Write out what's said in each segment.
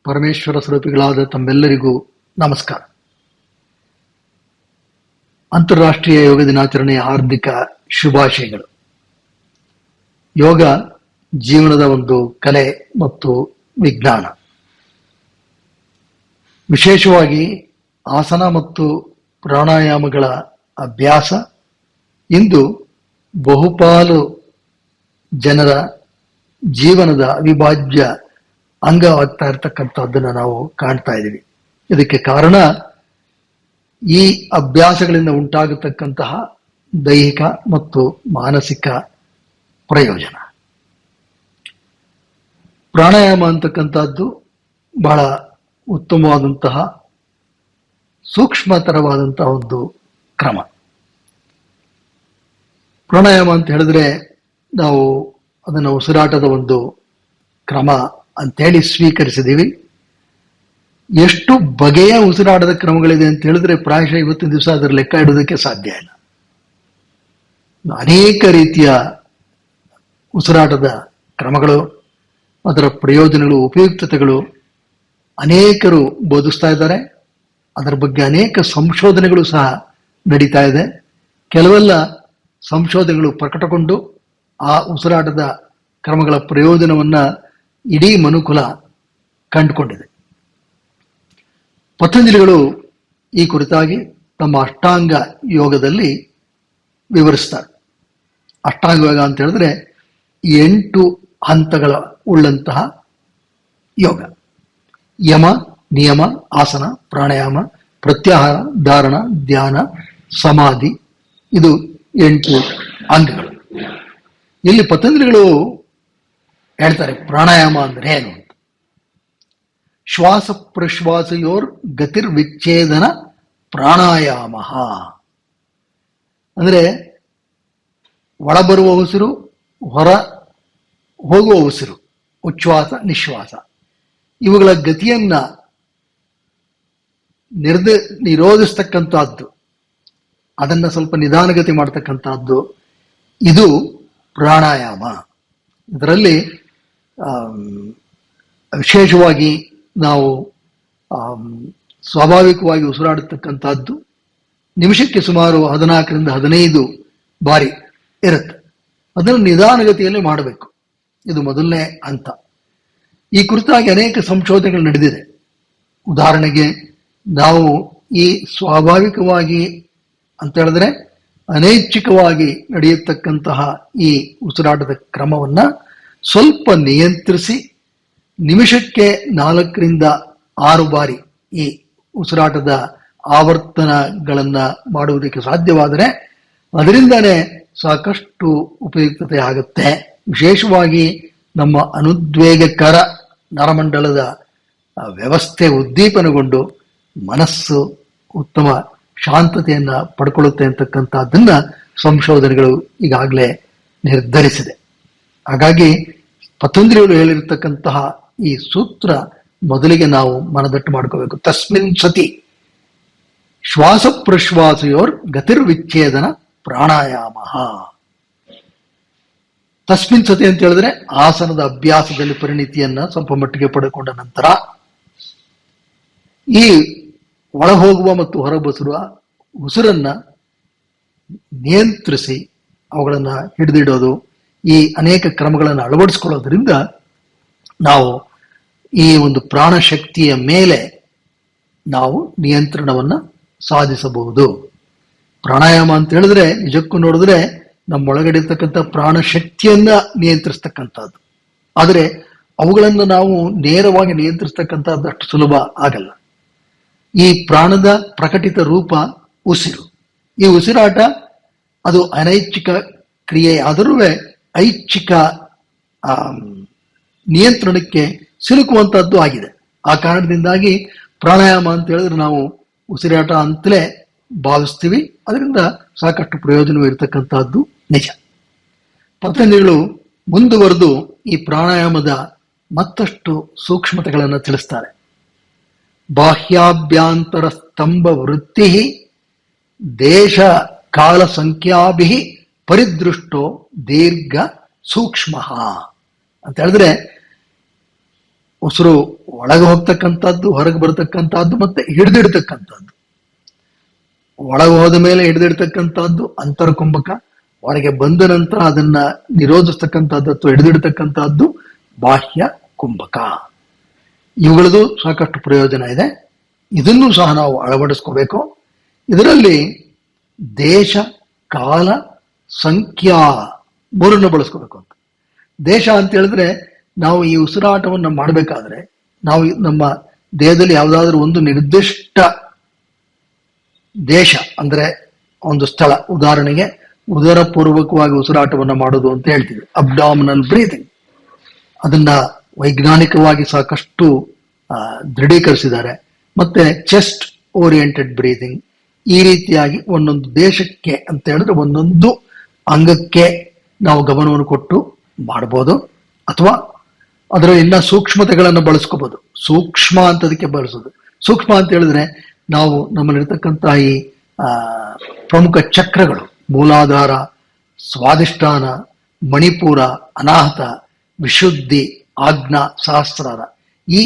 ಪರಮೇಶ್ವರ ಸ್ವರೂಪಿಗಳಾದ ತಮ್ಮೆಲ್ಲರಿಗೂ ನಮಸ್ಕಾರ. ಅಂತಾರಾಷ್ಟ್ರೀಯ ಯೋಗ ದಿನಾಚರಣೆಯ ಹಾರ್ದಿಕ ಶುಭಾಶಯಗಳು. ಯೋಗ ಜೀವನದ ಒಂದು ಕಲೆ ಮತ್ತು ವಿಜ್ಞಾನ. ವಿಶೇಷವಾಗಿ ಆಸನ ಮತ್ತು ಪ್ರಾಣಾಯಾಮಗಳ ಅಭ್ಯಾಸ ಇಂದು ಬಹುಪಾಲು ಜನರ ಜೀವನದ ಅವಿಭಾಜ್ಯ ಅಂಗವಾಗ್ತಾ ಇರತಕ್ಕಂಥದ್ದನ್ನು ನಾವು ಕಾಣ್ತಾ ಇದ್ದೀವಿ. ಇದಕ್ಕೆ ಕಾರಣ ಈ ಅಭ್ಯಾಸಗಳಿಂದ ಉಂಟಾಗತಕ್ಕಂತಹ ದೈಹಿಕ ಮತ್ತು ಮಾನಸಿಕ ಪ್ರಯೋಜನ. ಪ್ರಾಣಾಯಾಮ ಅಂತಕ್ಕಂಥದ್ದು ಬಹಳ ಉತ್ತಮವಾದಂತಹ ಸೂಕ್ಷ್ಮತರವಾದಂತಹ ಒಂದು ಕ್ರಮ. ಪ್ರಾಣಾಯಾಮ ಅಂತ ಹೇಳಿದ್ರೆ ನಾವು ಅದನ್ನು ಉಸಿರಾಟದ ಒಂದು ಕ್ರಮ ಅಂತೇಳಿ ಸ್ವೀಕರಿಸಿದ್ದೀವಿ. ಎಷ್ಟು ಬಗೆಯ ಉಸಿರಾಟದ ಕ್ರಮಗಳಿದೆ ಅಂತ ಹೇಳಿದ್ರೆ ಪ್ರಾಯಶಃ ಇವತ್ತಿನ ದಿವಸ ಅದರ ಲೆಕ್ಕ ಇಡೋದಕ್ಕೆ ಸಾಧ್ಯ ಇಲ್ಲ. ಅನೇಕ ರೀತಿಯ ಉಸಿರಾಟದ ಕ್ರಮಗಳು, ಅದರ ಪ್ರಯೋಜನಗಳು, ಉಪಯುಕ್ತತೆಗಳು ಅನೇಕರು ಬೋಧಿಸ್ತಾ ಇದ್ದಾರೆ. ಅದರ ಬಗ್ಗೆ ಅನೇಕ ಸಂಶೋಧನೆಗಳು ಸಹ ನಡೀತಾ ಇದೆ. ಕೆಲವೆಲ್ಲ ಸಂಶೋಧನೆಗಳು ಪ್ರಕಟಗೊಂಡು ಆ ಉಸಿರಾಟದ ಕ್ರಮಗಳ ಪ್ರಯೋಜನವನ್ನ ಇಡೀ ಮನುಕುಲ ಕಂಡುಕೊಂಡಿದೆ. ಪತಂಜಲಿಗಳು ಈ ಕುರಿತಾಗಿ ತಮ್ಮ ಅಷ್ಟಾಂಗ ಯೋಗದಲ್ಲಿ ವಿವರಿಸ್ತಾರೆ. ಅಷ್ಟಾಂಗ ಯೋಗ ಅಂತ ಹೇಳಿದ್ರೆ 8 ಹಂತಗಳ ಉಳ್ಳಂತಹ ಯೋಗ. ಯಮ, ನಿಯಮ, ಆಸನ, ಪ್ರಾಣಾಯಾಮ, ಪ್ರತ್ಯಾಹಾರ, ಧಾರಣ, ಧ್ಯಾನ, ಸಮಾಧಿ, ಇದು 8 ಅಂಗಗಳು. ಇಲ್ಲಿ ಪತಂಜಲಿಗಳು ಹೇಳ್ತಾರೆ ಪ್ರಾಣಾಯಾಮ ಅಂದ್ರೆ ಏನು ಅಂತ. ಶ್ವಾಸ ಪ್ರಶ್ವಾಸಯೋರ್ ಗತಿರ್ವಿಚ್ಛೇದನ ಪ್ರಾಣಾಯಾಮ ಅಂದ್ರೆ ಒಳಬರುವ ಉಸಿರು, ಹೊರ ಹೋಗುವ ಉಸಿರು, ಉಚ್ಛ್ವಾಸ ನಿಶ್ವಾಸ, ಇವುಗಳ ಗತಿಯನ್ನ ನಿರೋಧಿಸ್ತಕ್ಕಂಥದ್ದು, ಅದನ್ನ ಸ್ವಲ್ಪ ನಿಧಾನಗತಿ ಮಾಡ್ತಕ್ಕಂಥದ್ದು, ಇದು ಪ್ರಾಣಾಯಾಮ. ಇದರಲ್ಲಿ ವಿಶೇಷವಾಗಿ ನಾವು ಸ್ವಾಭಾವಿಕವಾಗಿ ಉಸಿರಾಡತಕ್ಕಂಥದ್ದು ನಿಮಿಷಕ್ಕೆ ಸುಮಾರು 14ರಿಂದ 15 ಬಾರಿ ಇರುತ್ತೆ. ಅದನ್ನು ನಿಧಾನಗತಿಯಲ್ಲಿ ಮಾಡಬೇಕು. ಇದು ಮೊದಲನೇ ಹಂತ. ಈ ಕುರಿತಾಗಿ ಅನೇಕ ಸಂಶೋಧನೆಗಳು ನಡೆದಿದೆ. ಉದಾಹರಣೆಗೆ ನಾವು ಈ ಸ್ವಾಭಾವಿಕವಾಗಿ ಅಂತ ಹೇಳಿದ್ರೆ ಅನೈಚ್ಛಿಕವಾಗಿ ನಡೆಯತಕ್ಕಂತಹ ಈ ಉಸಿರಾಟದ ಕ್ರಮವನ್ನ ಸ್ವಲ್ಪ ನಿಯಂತ್ರಿಸಿ ನಿಮಿಷಕ್ಕೆ 4ರಿಂದ 6 ಬಾರಿ ಈ ಉಸಿರಾಟದ ಆವರ್ತನಗಳನ್ನ ಮಾಡುವುದಕ್ಕೆ ಸಾಧ್ಯವಾದರೆ ಅದರಿಂದನೇ ಸಾಕಷ್ಟು ಉಪಯುಕ್ತತೆ ಆಗುತ್ತೆ. ವಿಶೇಷವಾಗಿ ನಮ್ಮ ಅನುದ್ವೇಗಕರ ನರಮಂಡಲದ ವ್ಯವಸ್ಥೆ ಉದ್ದೀಪನಗೊಂಡು ಮನಸ್ಸು ಉತ್ತಮ ಶಾಂತತೆಯನ್ನ ಪಡ್ಕೊಳ್ಳುತ್ತೆ ಅಂತಕ್ಕಂಥದ್ದನ್ನ ಸಂಶೋಧನೆಗಳು ಈಗಾಗಲೇ ನಿರ್ಧರಿಸಿದೆ. ಹಾಗಾಗಿ ಪತಂಜಲಿಗಳು ಹೇಳಿರ್ತಕ್ಕಂತಹ ಈ ಸೂತ್ರ ಮೊದಲಿಗೆ ನಾವು ಮನದಟ್ಟು ಮಾಡ್ಕೋಬೇಕು. ತಸ್ಮಿನ್ ಸತಿ ಶ್ವಾಸ ಪ್ರಶ್ವಾಸಯೋರ್ ಗತಿರ್ವಿಚ್ಛೇದನ ಪ್ರಾಣಾಯಾಮ. ತಸ್ಮಿನ್ ಸತಿ ಅಂತ ಹೇಳಿದ್ರೆ ಆಸನದ ಅಭ್ಯಾಸದಲ್ಲಿ ಪರಿಣಿತಿಯನ್ನ ಸ್ವಲ್ಪ ಮಟ್ಟಿಗೆ ಪಡೆದುಕೊಂಡ ನಂತರ ಈ ಒಳಹೋಗುವ ಮತ್ತು ಹೊರಬಸುವ ಉಸಿರನ್ನ ನಿಯಂತ್ರಿಸಿ ಅವುಗಳನ್ನ ಹಿಡಿದಿಡೋದು, ಈ ಅನೇಕ ಕ್ರಮಗಳನ್ನು ಅಳವಡಿಸ್ಕೊಳ್ಳೋದ್ರಿಂದ ನಾವು ಈ ಒಂದು ಪ್ರಾಣಶಕ್ತಿಯ ಮೇಲೆ ನಾವು ನಿಯಂತ್ರಣವನ್ನ ಸಾಧಿಸಬಹುದು. ಪ್ರಾಣಾಯಾಮ ಅಂತ ಹೇಳಿದ್ರೆ ನಿಜಕ್ಕೂ ನೋಡಿದ್ರೆ ನಮ್ಮೊಳಗಡೆ ಇರ್ತಕ್ಕಂಥ ಪ್ರಾಣಶಕ್ತಿಯನ್ನ ನಿಯಂತ್ರಿಸ್ತಕ್ಕಂಥದ್ದು. ಆದರೆ ಅವುಗಳನ್ನು ನಾವು ನೇರವಾಗಿ ನಿಯಂತ್ರಿಸ್ತಕ್ಕಂಥದ್ದು ಅಷ್ಟು ಸುಲಭ ಆಗಲ್ಲ. ಈ ಪ್ರಾಣದ ಪ್ರಕಟಿತ ರೂಪ ಉಸಿರು. ಈ ಉಸಿರಾಟ ಅದು ಅನೈಚ್ಛಿಕ ಕ್ರಿಯೆ ಆದರೂ ಐಚ್ಛಿಕ ನಿಯಂತ್ರಣಕ್ಕೆ ಸಿಲುಕುವಂತಹದ್ದು ಆಗಿದೆ. ಆ ಕಾರಣದಿಂದಾಗಿ ಪ್ರಾಣಾಯಾಮ ಅಂತ ಹೇಳಿದ್ರೆ ನಾವು ಉಸಿರಾಟ ಅಂತಲೇ ಭಾವಿಸ್ತೀವಿ. ಅದರಿಂದ ಸಾಕಷ್ಟು ಪ್ರಯೋಜನವೂ ಇರತಕ್ಕಂತಹದ್ದು ನಿಜ. ಪತಂಜಲಿಗಳು ಮುಂದುವರೆದು ಈ ಪ್ರಾಣಾಯಾಮದ ಮತ್ತಷ್ಟು ಸೂಕ್ಷ್ಮತೆಗಳನ್ನು ತಿಳಿಸ್ತಾರೆ. ಬಾಹ್ಯಾಭ್ಯಾಂತರ ಸ್ತಂಭ ವೃತ್ತಿ ದೇಶ ಕಾಲ ಸಂಖ್ಯಾಭಿ ಪರಿದೃಷ್ಟೋ ದೀರ್ಘ ಸೂಕ್ಷ್ಮ ಅಂತ ಹೇಳಿದ್ರೆ ಉಸಿರು ಒಳಗೆ ಹೋಗ್ತಕ್ಕಂಥದ್ದು, ಹೊರಗೆ ಬರತಕ್ಕಂಥದ್ದು, ಮತ್ತೆ ಹಿಡಿದಿಡ್ತಕ್ಕಂಥದ್ದು. ಒಳಗೆ ಹೋದ ಮೇಲೆ ಹಿಡಿದಿಡ್ತಕ್ಕಂಥದ್ದು ಅಂತರ್ಕುಂಭಕ, ಹೊರಗೆ ಬಂದ ನಂತರ ಅದನ್ನ ನಿರೋಧಿಸ್ತಕ್ಕಂಥದ್ದು ಅಥವಾ ಹಿಡಿದಿಡ್ತಕ್ಕಂಥದ್ದು ಬಾಹ್ಯ ಕುಂಭಕ. ಇವುಗಳದು ಸಾಕಷ್ಟು ಪ್ರಯೋಜನ ಇದೆ. ಇದನ್ನು ಸಹ ನಾವು ಅಳವಡಿಸ್ಕೋಬೇಕು. ಇದರಲ್ಲಿ ದೇಶ, ಕಾಲ, ಸಂಖ್ಯಾ ಮೂರನ್ನು ಬಳಸ್ಕೋಬೇಕು ಅಂತ. ದೇಶ ಅಂತ ಹೇಳಿದ್ರೆ ನಾವು ಈ ಉಸಿರಾಟವನ್ನು ಮಾಡಬೇಕಾದ್ರೆ ನಾವು ನಮ್ಮ ದೇಹದಲ್ಲಿ ಯಾವುದಾದ್ರೂ ಒಂದು ನಿರ್ದಿಷ್ಟ ದೇಶ ಅಂದ್ರೆ ಒಂದು ಸ್ಥಳ, ಉದಾಹರಣೆಗೆ ಉದರಪೂರ್ವಕವಾಗಿ ಉಸಿರಾಟವನ್ನು ಮಾಡೋದು ಅಂತ ಹೇಳ್ತೀವಿ, ಅಬ್ಡಾಮಿನಲ್ ಬ್ರೀದಿಂಗ್. ಅದನ್ನ ವೈಜ್ಞಾನಿಕವಾಗಿ ಸಾಕಷ್ಟು ದೃಢೀಕರಿಸಿದ್ದಾರೆ. ಮತ್ತೆ ಚೆಸ್ಟ್ ಓರಿಯೆಂಟೆಡ್ ಬ್ರೀದಿಂಗ್. ಈ ರೀತಿಯಾಗಿ ಒಂದೊಂದು ದೇಶಕ್ಕೆ ಅಂತ ಹೇಳಿದ್ರೆ ಒಂದೊಂದು ಅಂಗಕ್ಕೆ ನಾವು ಗಮನವನ್ನು ಕೊಟ್ಟು ಮಾಡಬಹುದು. ಅಥವಾ ಅದರ ಇನ್ನ ಸೂಕ್ಷ್ಮತೆಗಳನ್ನು ಬಳಸ್ಕೋಬಹುದು. ಸೂಕ್ಷ್ಮ ಅಂತದಕ್ಕೆ ಬಳಸೋದು. ಸೂಕ್ಷ್ಮ ಅಂತ ಹೇಳಿದ್ರೆ ನಾವು ನಮ್ಮಲ್ಲಿರ್ತಕ್ಕಂತಹ ಈ ಪ್ರಮುಖ ಚಕ್ರಗಳು, ಮೂಲಾಧಾರ, ಸ್ವಾದಿಷ್ಠಾನ, ಮಣಿಪುರ, ಅನಾಹತ, ವಿಶುದ್ಧಿ, ಆಜ್ಞಾ, ಸಹಸ್ರಾರ, ಈ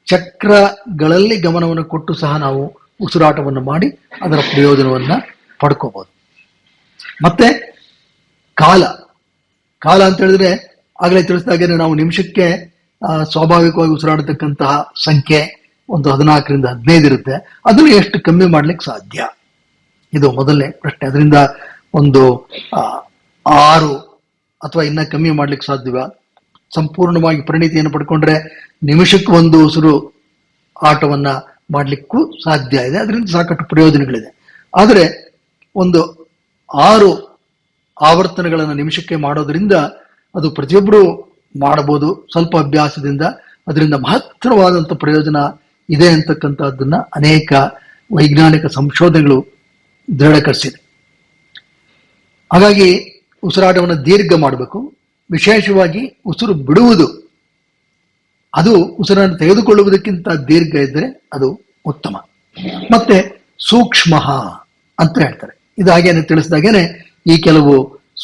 ಚಕ್ರಗಳಲ್ಲಿ ಗಮನವನ್ನು ಕೊಟ್ಟು ಸಹ ನಾವು ಉಸಿರಾಟವನ್ನು ಮಾಡಿ ಅದರ ಪ್ರಯೋಜನವನ್ನ ಪಡ್ಕೋಬಹುದು. ಮತ್ತೆ ಕಾಲ, ಕಾಲ ಅಂತ ಹೇಳಿದ್ರೆ ಆಗಲೇ ತಿಳಿಸಿದಾಗೇನೆ ನಾವು ನಿಮಿಷಕ್ಕೆ ಸ್ವಾಭಾವಿಕವಾಗಿ ಉಸಿರಾಡತಕ್ಕಂತಹ ಸಂಖ್ಯೆ ಒಂದು 14ರಿಂದ 15 ಇರುತ್ತೆ. ಅದನ್ನು ಎಷ್ಟು ಕಮ್ಮಿ ಮಾಡ್ಲಿಕ್ಕೆ ಸಾಧ್ಯ, ಇದು ಮೊದಲನೇ ಪ್ರಶ್ನೆ. ಅದರಿಂದ ಒಂದು 6 ಅಥವಾ ಇನ್ನ ಕಮ್ಮಿ ಮಾಡ್ಲಿಕ್ಕೆ ಸಾಧ್ಯವ? ಸಂಪೂರ್ಣವಾಗಿ ಪರಿಣಿತಿಯನ್ನು ಪಡ್ಕೊಂಡ್ರೆ ನಿಮಿಷಕ್ಕೆ ಒಂದು ಉಸಿರು ಆಟವನ್ನ ಮಾಡ್ಲಿಕ್ಕೂ ಸಾಧ್ಯ ಇದೆ. ಅದರಿಂದ ಸಾಕಷ್ಟು ಪ್ರಯೋಜನಗಳಿದೆ. ಆದರೆ ಒಂದು 6 ಆವರ್ತನಗಳನ್ನು ನಿಮಿಷಕ್ಕೆ ಮಾಡೋದ್ರಿಂದ ಅದು ಪ್ರತಿಯೊಬ್ಬರು ಮಾಡಬಹುದು ಸ್ವಲ್ಪ ಅಭ್ಯಾಸದಿಂದ. ಅದರಿಂದ ಮಹತ್ತರವಾದಂಥ ಪ್ರಯೋಜನ ಇದೆ ಅಂತಕ್ಕಂಥದ್ದನ್ನ ಅನೇಕ ವೈಜ್ಞಾನಿಕ ಸಂಶೋಧನೆಗಳು ದೃಢೀಕರಿಸಿದೆ. ಹಾಗಾಗಿ ಉಸಿರಾಟವನ್ನು ದೀರ್ಘ ಮಾಡಬೇಕು. ವಿಶೇಷವಾಗಿ ಉಸಿರು ಬಿಡುವುದು, ಅದು ಉಸಿರನ್ನು ತೆಗೆದುಕೊಳ್ಳುವುದಕ್ಕಿಂತ ದೀರ್ಘ ಇದ್ದರೆ ಅದು ಉತ್ತಮ. ಮತ್ತೆ ಸೂಕ್ಷ್ಮ ಅಂತ ಹೇಳ್ತಾರೆ. ಇದು ಹಾಗೇನೆ ತಿಳಿಸಿದಾಗೇನೆ ಈ ಕೆಲವು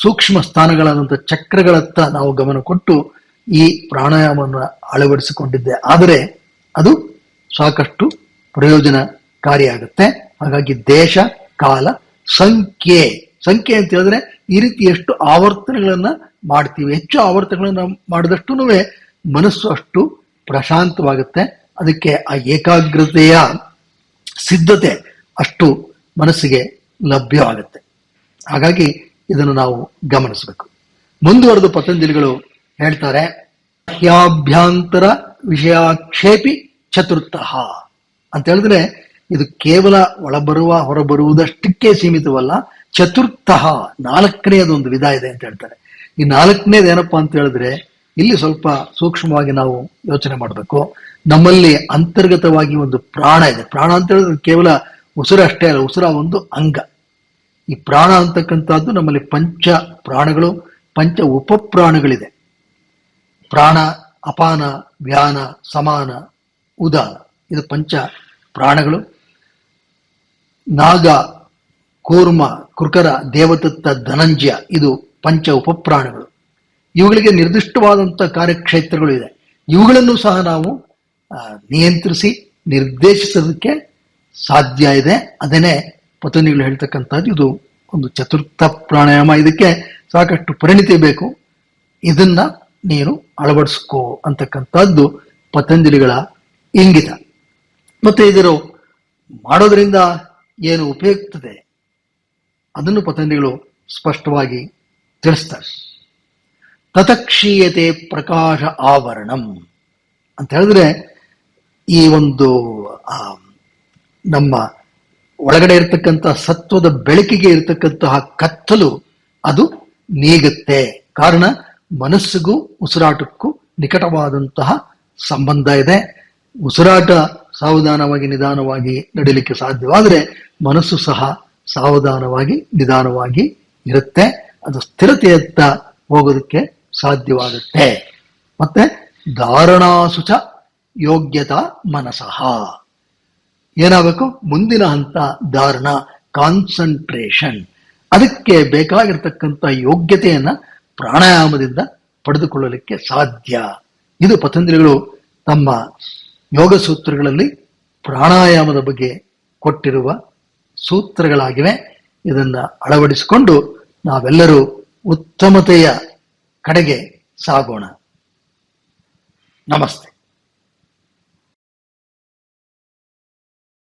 ಸೂಕ್ಷ್ಮ ಸ್ಥಾನಗಳಾದಂಥ ಚಕ್ರಗಳತ್ತ ನಾವು ಗಮನ ಕೊಟ್ಟು ಈ ಪ್ರಾಣಾಯಾಮವನ್ನು ಅಳವಡಿಸಿಕೊಂಡಿದ್ದೆ ಆದರೆ ಅದು ಸಾಕಷ್ಟು ಪ್ರಯೋಜನಕಾರಿಯಾಗುತ್ತೆ. ಹಾಗಾಗಿ ದೇಶ, ಕಾಲ, ಸಂಖ್ಯೆ. ಸಂಖ್ಯೆ ಅಂತ ಹೇಳಿದ್ರೆ ಈ ರೀತಿ ಎಷ್ಟು ಆವರ್ತನಗಳನ್ನ ಮಾಡ್ತೀವಿ, ಹೆಚ್ಚು ಆವರ್ತನಗಳನ್ನ ಮಾಡಿದಷ್ಟು ಮನಸ್ಸು ಅಷ್ಟು ಪ್ರಶಾಂತವಾಗುತ್ತೆ. ಅದಕ್ಕೆ ಆ ಏಕಾಗ್ರತೆಯ ಸಿದ್ಧತೆ ಅಷ್ಟು ಮನಸ್ಸಿಗೆ ಲಭ್ಯವಾಗುತ್ತೆ. ಹಾಗಾಗಿ ಇದನ್ನು ನಾವು ಗಮನಿಸಬೇಕು. ಮುಂದುವರೆದು ಪತಂಜಲಿಗಳು ಹೇಳ್ತಾರೆ, ಬಾಹ್ಯಾಭ್ಯಂತರ ವಿಷಯಾಕ್ಷೇಪಿ ಚತುರ್ಥ ಅಂತ ಹೇಳಿದ್ರೆ ಇದು ಕೇವಲ ಒಳಬರುವ ಹೊರಬರುವುದಷ್ಟಕ್ಕೆ ಸೀಮಿತವಲ್ಲ. ಚತುರ್ಥ, 4ನೇದೊಂದು ವಿಧ ಇದೆ ಅಂತ ಹೇಳ್ತಾರೆ. ಈ 4ನೇದು ಏನಪ್ಪಾ ಅಂತ ಹೇಳಿದ್ರೆ ಇಲ್ಲಿ ಸ್ವಲ್ಪ ಸೂಕ್ಷ್ಮವಾಗಿ ನಾವು ಯೋಚನೆ ಮಾಡಬೇಕು. ನಮ್ಮಲ್ಲಿ ಅಂತರ್ಗತವಾಗಿ ಒಂದು ಪ್ರಾಣ ಇದೆ. ಪ್ರಾಣ ಅಂತ ಹೇಳಿದ್ರೆ ಕೇವಲ ಉಸಿರು ಅಷ್ಟೇ ಅಲ್ಲ, ಉಸಿರ ಒಂದು ಅಂಗ. ಈ ಪ್ರಾಣ ಅಂತಕ್ಕಂಥದ್ದು ನಮ್ಮಲ್ಲಿ ಪಂಚ ಪ್ರಾಣಗಳು, ಪಂಚ ಉಪಪ್ರಾಣಗಳಿದೆ. ಪ್ರಾಣ, ಅಪಾನ, ವ್ಯಾನ, ಸಮಾನ, ಉದಾನ, ಇದು ಪಂಚ ಪ್ರಾಣಗಳು. ನಾಗ, ಕೂರ್ಮ, ಕೃಕರ, ದೇವದತ್ತ, ಧನಂಜಯ, ಇದು ಪಂಚ ಉಪಪ್ರಾಣಗಳು. ಇವುಗಳಿಗೆ ನಿರ್ದಿಷ್ಟವಾದಂಥ ಕಾರ್ಯಕ್ಷೇತ್ರಗಳು ಇದೆ. ಇವುಗಳನ್ನು ಸಹ ನಾವು ನಿಯಂತ್ರಿಸಿ ನಿರ್ದೇಶಿಸೋದಕ್ಕೆ ಸಾಧ್ಯ ಇದೆ. ಅದನ್ನೇ ಪತಂಜಲಿಗಳು ಹೇಳ್ತಕ್ಕಂಥದ್ದು ಇದು ಒಂದು ಚತುರ್ಥ ಪ್ರಾಣಾಯಾಮ. ಇದಕ್ಕೆ ಸಾಕಷ್ಟು ಪರಿಣಿತಿ ಬೇಕು. ಇದನ್ನ ನೀನು ಅಳವಡಿಸ್ಕೋ ಅಂತಕ್ಕಂಥದ್ದು ಪತಂಜಲಿಗಳ ಇಂಗಿತ. ಮತ್ತೆ ಇದರ ಮಾಡೋದ್ರಿಂದ ಏನು ಉಪಯುಕ್ತತೆ ಅದನ್ನು ಪತಂಜಲಿಗಳು ಸ್ಪಷ್ಟವಾಗಿ ತಿಳಿಸ್ತಾರೆ. ತತಕ್ಷೀಯತೆ ಪ್ರಕಾಶ ಆವರಣಂ ಅಂತ ಹೇಳಿದ್ರೆ ಈ ಒಂದು ನಮ್ಮ ಒಳಗಡೆ ಇರತಕ್ಕಂತಹ ಸತ್ವದ ಬೆಳಕಿಗೆ ಇರತಕ್ಕಂತಹ ಕತ್ತಲು ಅದು ನೀಗುತ್ತೆ. ಕಾರಣ ಮನಸ್ಸಿಗೂ ಉಸಿರಾಟಕ್ಕೂ ನಿಕಟವಾದಂತಹ ಸಂಬಂಧ ಇದೆ. ಉಸಿರಾಟ ಸಾವಧಾನವಾಗಿ ನಿಧಾನವಾಗಿ ನಡೀಲಿಕ್ಕೆ ಸಾಧ್ಯವಾದರೆ ಮನಸ್ಸು ಸಹ ಸಾವಧಾನವಾಗಿ ನಿಧಾನವಾಗಿ ಇರುತ್ತೆ. ಅದು ಸ್ಥಿರತೆಯತ್ತ ಹೋಗೋದಕ್ಕೆ ಸಾಧ್ಯವಾಗುತ್ತೆ. ಮತ್ತೆ ಧಾರಣಾಸುಚ ಯೋಗ್ಯತಾ ಮನಸಃ ಏನಾಗಬೇಕು? ಮುಂದಿನ ಹಂತ ಧಾರಣ, ಕಾನ್ಸಂಟ್ರೇಷನ್. ಅದಕ್ಕೆ ಬೇಕಾಗಿರ್ತಕ್ಕಂಥ ಯೋಗ್ಯತೆಯನ್ನ ಪ್ರಾಣಾಯಾಮದಿಂದ ಪಡೆದುಕೊಳ್ಳಲಿಕ್ಕೆ ಸಾಧ್ಯ. ಇದು ಪತಂಜಲಿಗಳು ತಮ್ಮ ಯೋಗ ಸೂತ್ರಗಳಲ್ಲಿ ಪ್ರಾಣಾಯಾಮದ ಬಗ್ಗೆ ಕೊಟ್ಟಿರುವ ಸೂತ್ರಗಳಾಗಿವೆ. ಇದನ್ನ ಅಳವಡಿಸಿಕೊಂಡು ನಾವೆಲ್ಲರೂ ಉತ್ತಮತೆಯ ಕಡೆಗೆ ಸಾಗೋಣ. ನಮಸ್ತೆ.